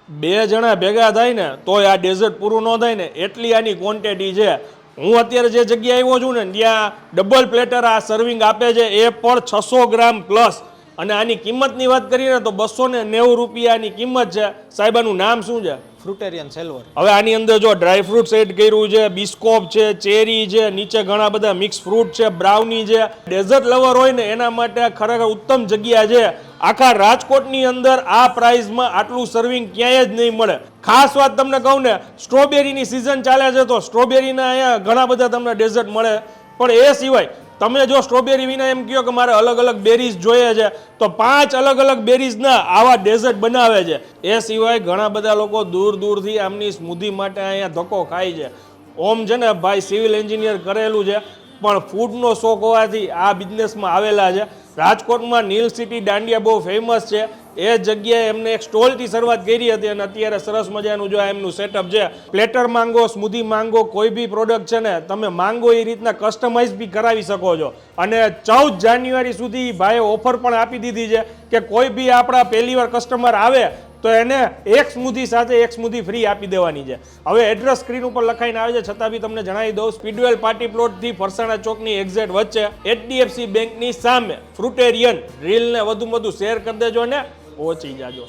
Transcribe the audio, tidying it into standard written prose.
બે જણા ભેગા થાય ને તોય આ ડેઝર્ટ પૂરું ન થાય ને એટલી આની ક્વોન્ટિટી છે. હું અત્યારે જે જગ્યાએ આવ્યો છું ને ત્યાં ડબલ પ્લેટર આ સર્વિંગ આપે છે, એ પણ 600 ગ્રામ પ્લસ. અને આની કિંમતની વાત કરીએ ને તો 290 રૂપિયાની કિંમત છે. સાહેબ આનું નામ શું છે? ફ્રુટેરિયન સિલ્વર. હવે આની અંદર જો ડ્રાય ફ્રૂટ્સ એડ કર્યું છે, બિસ્કોપ છે, ચેરી છે, નીચે ઘણા બધા મિક્સ ફ્રૂટ છે, બ્રાઉની છે. ડેઝર્ટ લવર હોય ને એના માટે ખરેખર ઉત્તમ જગ્યા છે. આખા રાજકોટની અંદર આ પ્રાઇસમાં આટલું સર્વિંગ ક્યાંય જ નહીં મળે. ખાસ વાત તમને કહું ને, સ્ટ્રોબેરીની સિઝન ચાલે છે તો સ્ટ્રોબેરીના અહીંયા ઘણા બધા તમને ડેઝર્ટ મળે. પણ એ સિવાય તમે જો સ્ટ્રોબેરી વિના એમ કહો કે મારે અલગ અલગ બેરીઝ જોઈએ છે તો 5 અલગ અલગ બેરીઝના આવા ડેઝર્ટ બનાવે છે. એ સિવાય ઘણા બધા લોકો દૂર દૂરથી આમની સ્મૂધી માટે અહીંયા ધક્કો ખાય છે. ઓમ છે ને ભાઈ સિવિલ એન્જિનિયર કરેલું છે પણ ફૂડનો શોખ હોવાથી આ બિઝનેસમાં આવેલા છે. રાજકોટમાં નીલ સિટી દાંડિયા બહુ ફેમસ છે. એ જગ્યાએ એમને એક સ્ટોલથી શરૂઆત કરી હતી અને અત્યારે સરસ મજાનું જો એમનું સેટઅપ છે. પ્લેટર માંગો, સ્મૂધી માંગો, કોઈ બી પ્રોડક્ટ છે ને તમે માંગો એ રીતના કસ્ટમાઇઝ બી કરાવી શકો છો. અને 14 જાન્યુઆરી સુધી ભાઈએ ઓફર પણ આપી દીધી છે કે કોઈ બી આપણા પહેલીવાર કસ્ટમર આવે તો એને એક સ્મૂધી સાથે એક સ્મૂધી ફ્રી આપી દેવાની છે. હવે એડ્રેસ સ્ક્રીન ઉપર લખાઈને આવે છે છતાં બી તમને જણાવી દઉં, સ્પીડવેલ પાર્ટી પ્લોટથી ફરસાણા ચોકની એક્ઝેક્ટ વચ્ચે HDFC બેંકની સામે ફ્રુટેરિયન. રીલને વધુ શેર કરી દેજો ને પહોંચી જાજો.